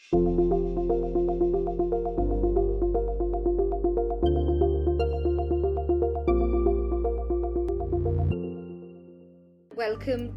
Welcome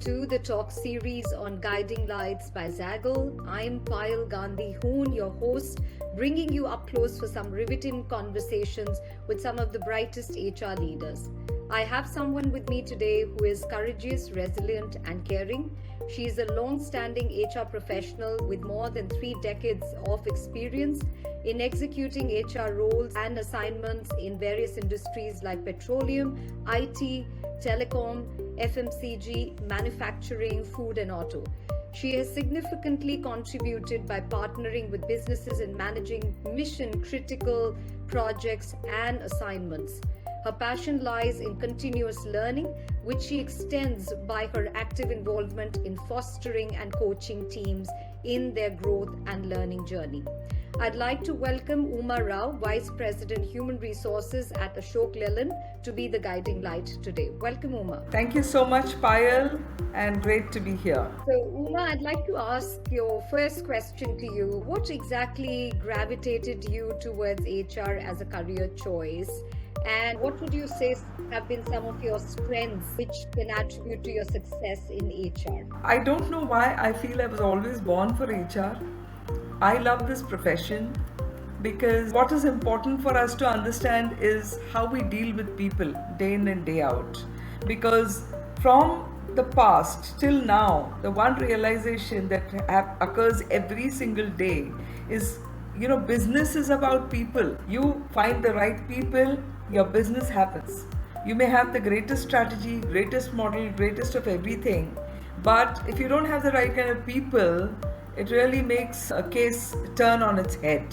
to the talk series on Guiding Lights by Zaggle. I'm Payal Gandhi Hoon, your host, bringing you up close for some riveting conversations with some of the brightest HR leaders. I have someone with me today who is courageous, resilient, and caring. She is a long-standing HR professional with more than 3 decades of experience in executing HR roles and assignments in various industries like petroleum, IT, telecom, FMCG, manufacturing, food, and auto. She has significantly contributed by partnering with businesses in managing mission-critical projects and assignments. Her passion lies in continuous learning, which she extends by her active involvement in fostering and coaching teams in their growth and learning journey. I'd like to welcome Uma Rao, Vice President Human Resources at Ashok Leyland, to be the guiding light today. Welcome, Uma. Thank you so much, Payal, and great to be here. So, Uma, I'd like to ask your first question to you. What exactly gravitated you towards HR as a career choice? And what would you say have been some of your strengths which can attribute to your success in HR? I don't know why I feel I was always born for HR. I love this profession because what is important for us to understand is how we deal with people day in and day out. Because from the past till now, the one realization that occurs every single day is, business is about people. You find the right people, your business happens. You may have the greatest strategy, greatest model, greatest of everything, but if you don't have the right kind of people, it really makes a case turn on its head.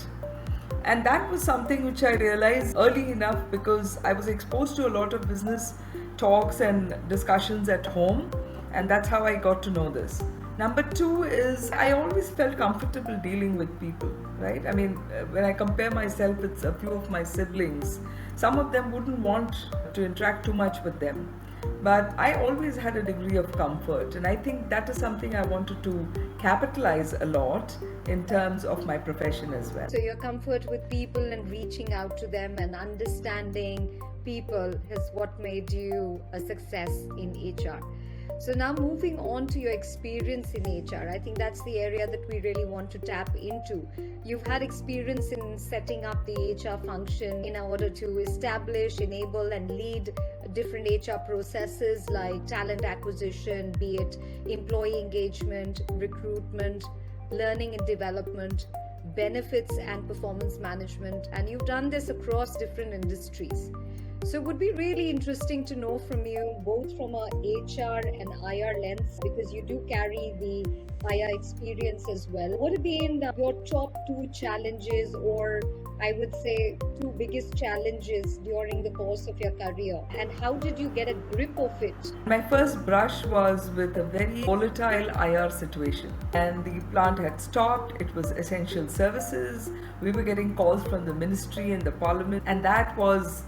And that was something which I realized early enough because I was exposed to a lot of business talks and discussions at home, and that's how I got to know this. Number 2 is I always felt comfortable dealing with people, right? I mean, when I compare myself with a few of my siblings, some of them wouldn't want to interact too much with them. But I always had a degree of comfort, and I think that is something I wanted to capitalize a lot in terms of my profession as well. So your comfort with people and reaching out to them and understanding people is what made you a success in HR. So now moving on to your experience in HR, I think that's the area that we really want to tap into. You've had experience in setting up the HR function in order to establish, enable, and lead different HR processes like talent acquisition, be it employee engagement, recruitment, learning and development, benefits and performance management, and you've done this across different industries. So it would be really interesting to know from you, both from a HR and IR lens, because you do carry the IR experience as well. What have been your top 2 challenges, or I would say 2 biggest challenges during the course of your career, and how did you get a grip of it? My first brush was with a very volatile IR situation, and the plant had stopped. It was essential services. We were getting calls from the ministry and the parliament, and that was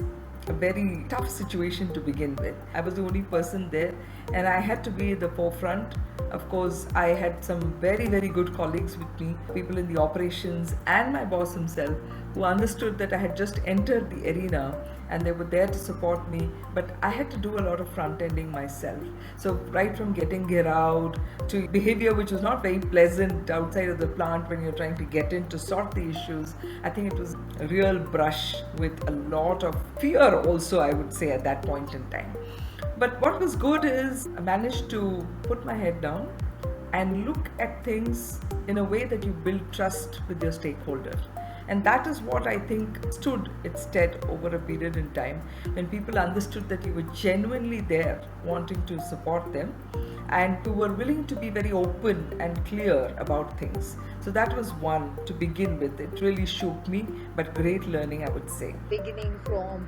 a very tough situation to begin with. I was the only person there, and I had to be at the forefront. Of course, I had some very, very good colleagues with me, people in the operations and my boss himself, who understood that I had just entered the arena and they were there to support me, but I had to do a lot of front-ending myself. So right from getting gear out to behavior which was not very pleasant outside of the plant when you're trying to get in to sort the issues, I think it was a real brush with a lot of fear also, I would say, at that point in time. But what was good is I managed to put my head down and look at things in a way that you build trust with your stakeholder. And that is what I think stood its stead over a period in time, when people understood that you were genuinely there wanting to support them and who were willing to be very open and clear about things. So that was one to begin with. It really shook me, but great learning, I would say. Beginning from,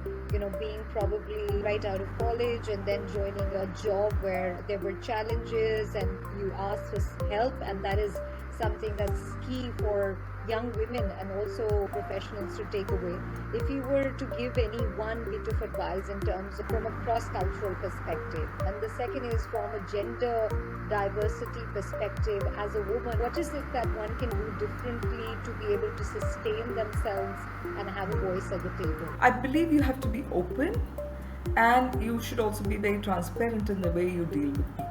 being probably right out of college and then joining a job where there were challenges and you asked for help, and that is something that's key for young women and also professionals to take away. If you were to give any one bit of advice in terms of from a cross-cultural perspective, and the second is from a gender diversity perspective as a woman, what is it that one can do differently to be able to sustain themselves and have a voice at the table? I believe you have to be open, and you should also be very transparent in the way you deal with people.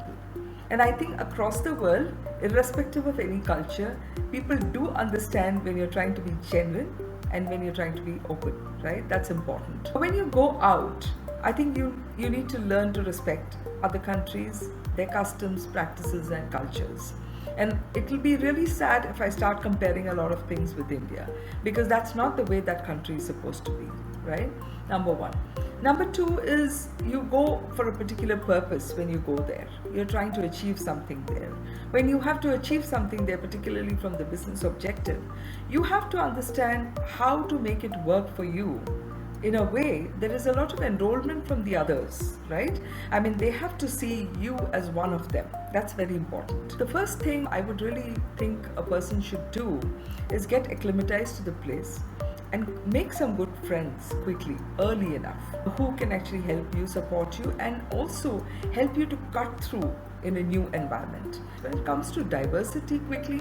And I think across the world, irrespective of any culture, people do understand when you're trying to be genuine and when you're trying to be open, right? That's important. When you go out, I think you need to learn to respect other countries, their customs, practices, and cultures. And it will be really sad if I start comparing a lot of things with India, because that's not the way that country is supposed to be, right? Number one. Number two is you go for a particular purpose when you go there. You're trying to achieve something there. When you have to achieve something there, particularly from the business objective, you have to understand how to make it work for you. In a way, there is a lot of enrollment from the others, right? I mean, they have to see you as one of them. That's very important. The first thing I would really think a person should do is get acclimatized to the place and make some good friends quickly, early enough, who can actually help you, support you, and also help you to cut through in a new environment. When it comes to diversity quickly,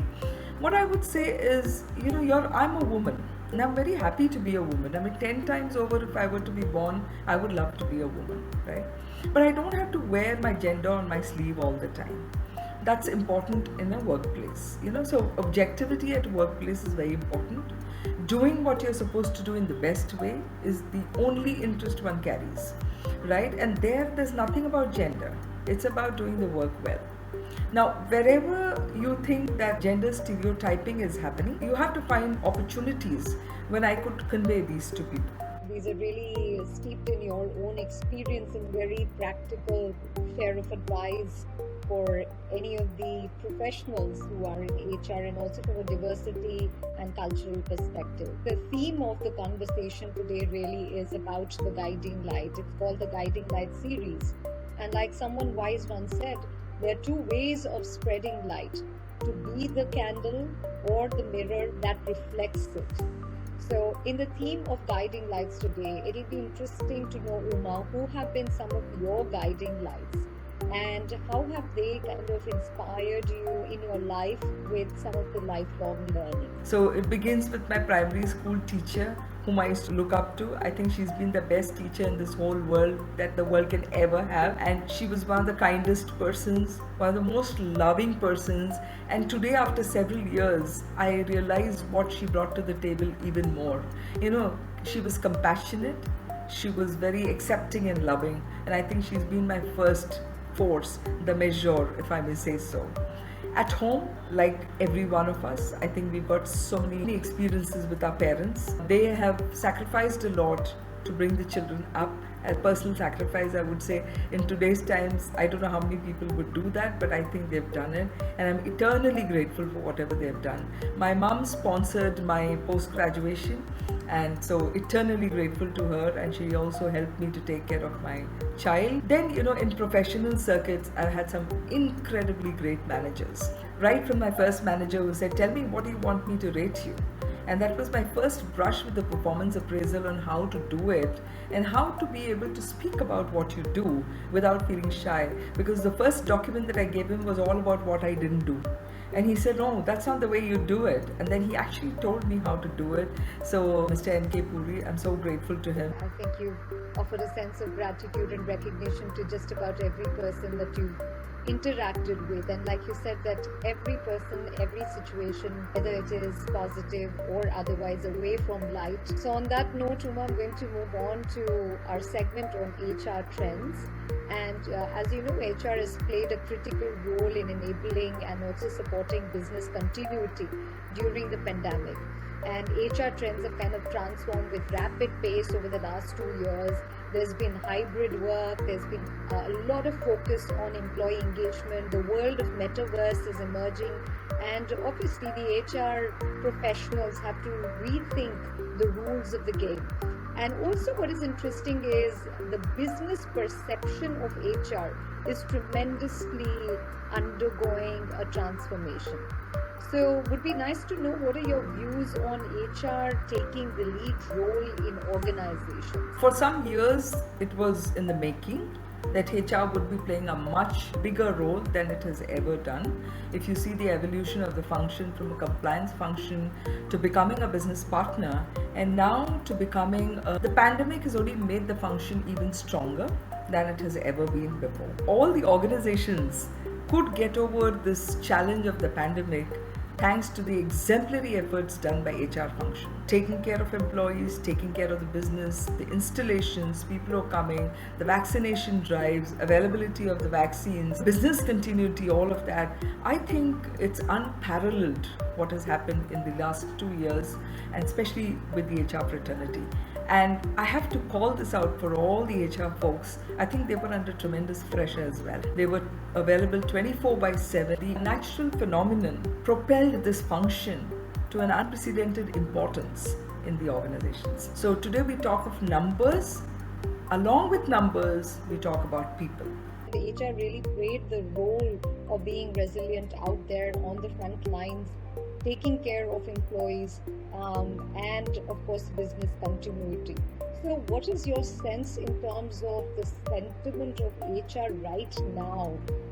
what I would say is, I'm a woman. And I'm very happy to be a woman. I mean, 10 times over, if I were to be born, I would love to be a woman, right? But I don't have to wear my gender on my sleeve all the time. That's important in a workplace, so objectivity at a workplace is very important. Doing what you're supposed to do in the best way is the only interest one carries, right? And there's nothing about gender. It's about doing the work well. Now, wherever you think that gender stereotyping is happening, you have to find opportunities when I could convey these to people. These are really steeped in your own experience and very practical share of advice for any of the professionals who are in HR, and also from a diversity and cultural perspective. The theme of the conversation today really is about the guiding light. It's called the Guiding Light series. And like someone wise once said, there are two ways of spreading light: to be the candle or the mirror that reflects it. So in the theme of guiding lights today, it'll be interesting to know, Uma, who have been some of your guiding lights and how have they kind of inspired you in your life with some of the lifelong learning? So it begins with my primary school teacher, whom I used to look up to. I think she's been the best teacher in this whole world that the world can ever have. And she was one of the kindest persons, one of the most loving persons. And today, after several years, I realized what she brought to the table even more. She was compassionate, she was very accepting and loving. And I think she's been my first force, the measure, if I may say so. At home, like every one of us, I think we've got so many experiences with our parents. They have sacrificed a lot to bring the children up. A personal sacrifice, I would say. In today's times, I don't know how many people would do that, but I think they've done it, and I'm eternally grateful for whatever they've done. My mom sponsored my post-graduation, and so eternally grateful to her, and she also helped me to take care of my child. Then, in professional circuits, I've had some incredibly great managers. Right from my first manager who said, "Tell me, what do you want me to rate you?" And that was my first brush with the performance appraisal on how to do it and how to be able to speak about what you do without feeling shy. Because the first document that I gave him was all about what I didn't do. And he said, "No, that's not the way you do it." And then he actually told me how to do it. So, Mr. N.K. Puri, I'm so grateful to him. I think you've offered a sense of gratitude and recognition to just about every person that you've interacted with. And like you said, that every person, every situation, whether it is positive or otherwise, a ray from light. So on that note, Uma, I'm going to move on to our segment on HR trends. And as you know, HR has played a critical role in enabling and also supporting business continuity during the pandemic. And HR trends have kind of transformed with rapid pace over the last 2 years. There's been hybrid work, there's been a lot of focus on employee engagement. The world of metaverse is emerging, and obviously the HR professionals have to rethink the rules of the game. And also what is interesting is the business perception of HR is tremendously undergoing a transformation. So, would be nice to know what are your views on HR taking the lead role in organizations? For some years, it was in the making that HR would be playing a much bigger role than it has ever done. If you see the evolution of the function from a compliance function to becoming a business partner and now to becoming the pandemic has only made the function even stronger than it has ever been before. All the organizations could get over this challenge of the pandemic thanks to the exemplary efforts done by HR function. Taking care of employees, taking care of the business, the installations, people who are coming, the vaccination drives, availability of the vaccines, business continuity, all of that. I think it's unparalleled what has happened in the last 2 years, and especially with the HR fraternity. And I have to call this out for all the HR folks. I think they were under tremendous pressure as well. They were available 24/7. The natural phenomenon propelled this function to an unprecedented importance in the organizations. So today we talk of numbers. Along with numbers, we talk about people. The HR really played the role of being resilient out there on the front lines, taking care of employees, and of course business continuity. So what is your sense in terms of the sentiment of HR right now,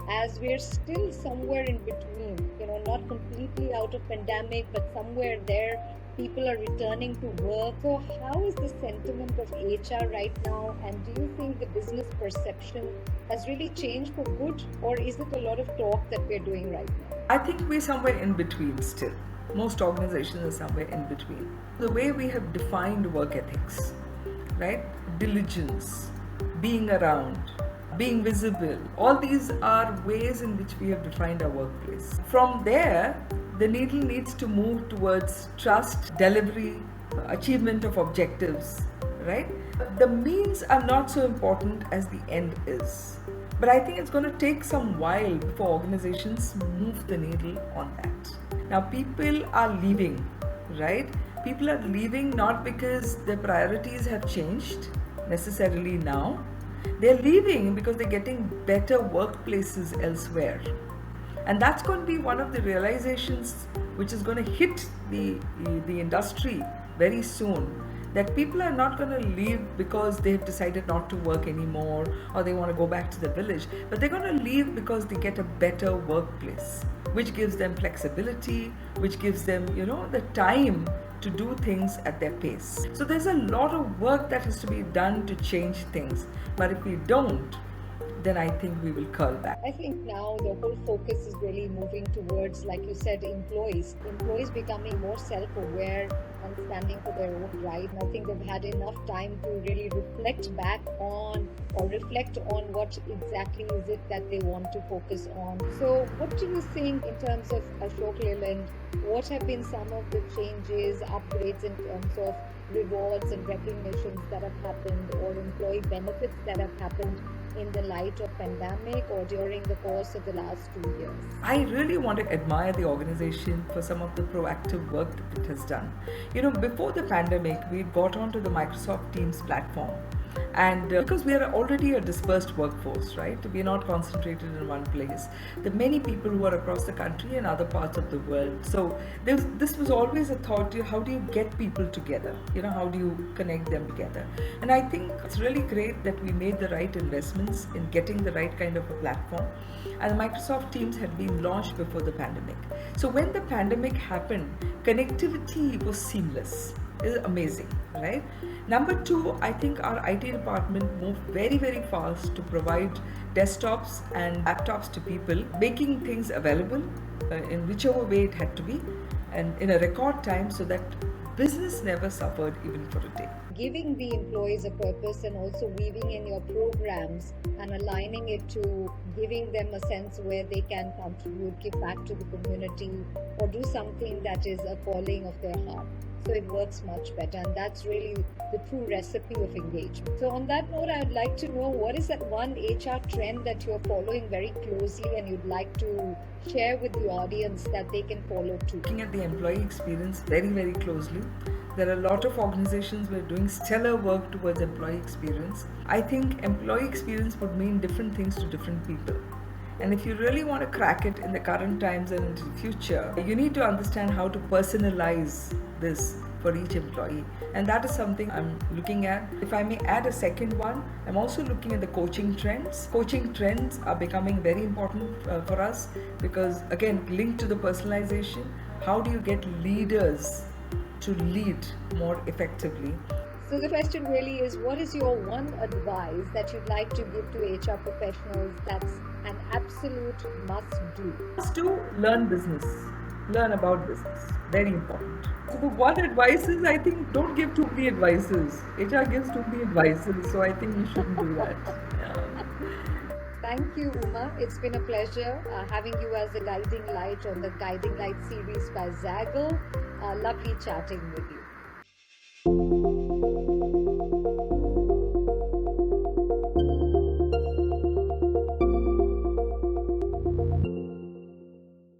as we're still somewhere in between, not completely out of pandemic, but somewhere there, people are returning to work. So how is the sentiment of HR right now, and do you think the business perception has really changed for good, or is it a lot of talk that we're doing right now? I think we're somewhere in between still. Most organizations are somewhere in between. The way we have defined work ethics, right? Diligence, being around, being visible, all these are ways in which we have defined our workplace. From there, the needle needs to move towards trust, delivery, achievement of objectives, right? The means are not so important as the end is. But I think it's going to take some while before organizations move the needle on that. Now, people are leaving, right? People are leaving not because their priorities have changed necessarily now. They're leaving because they're getting better workplaces elsewhere. And that's going to be one of the realizations which is going to hit the industry very soon. That people are not going to leave because they've decided not to work anymore or they want to go back to the village, but they're going to leave because they get a better workplace, which gives them flexibility, which gives them, the time to do things at their pace. So there's a lot of work that has to be done to change things. But if we don't, then I think we will curl back. I think now the whole focus is really moving towards, like you said, employees becoming more self-aware and standing for their own right. And I think they've had enough time to really reflect on what exactly is it that they want to focus on. So what do you think in terms of Ashok Leland? What have been some of the changes, upgrades in terms of rewards and recognitions that have happened, or employee benefits that have happened in the light of pandemic or during the course of the last 2 years? I really want to admire the organization for some of the proactive work that it has done. Before the pandemic, we got onto the Microsoft Teams platform. And because we are already a dispersed workforce, right? We are not concentrated in one place. There are many people who are across the country and other parts of the world. So this was always a thought, how do you get people together? How do you connect them together? And I think it's really great that we made the right investments in getting the right kind of a platform. And Microsoft Teams had been launched before the pandemic. So when the pandemic happened, connectivity was seamless. It's amazing, right? Number two, I think our IT department moved very, very fast to provide desktops and laptops to people, making things available in whichever way it had to be, and in a record time, so that business never suffered even for a day. Giving the employees a purpose and also weaving in your programs and aligning it to giving them a sense where they can contribute, give back to the community, or do something that is a calling of their heart. So it works much better, and that's really the true recipe of engagement. So on that note, I'd like to know, what is that one HR trend that you're following very closely and you'd like to share with the audience that they can follow too? Looking at the employee experience very, very closely. There are a lot of organizations who are doing stellar work towards employee experience. I think employee experience would mean different things to different people. And if you really want to crack it in the current times and into the future, you need to understand how to personalize this for each employee. And that is something I'm looking at. If I may add a second one, I'm also looking at the coaching trends. Coaching trends are becoming very important for us because, again, linked to the personalization, how do you get leaders to lead more effectively? So the question really is, what is your one advice that you'd like to give to HR professionals that's an absolute must-do? Must do, learn business. Learn about business. Very important. So the one advice is, I think, don't give too many advices. HR gives too many advices, so I think you shouldn't do that. Yeah. Thank you, Uma. It's been a pleasure having you as a guiding light on the Guiding Light series by Zaggle. Lovely chatting with you.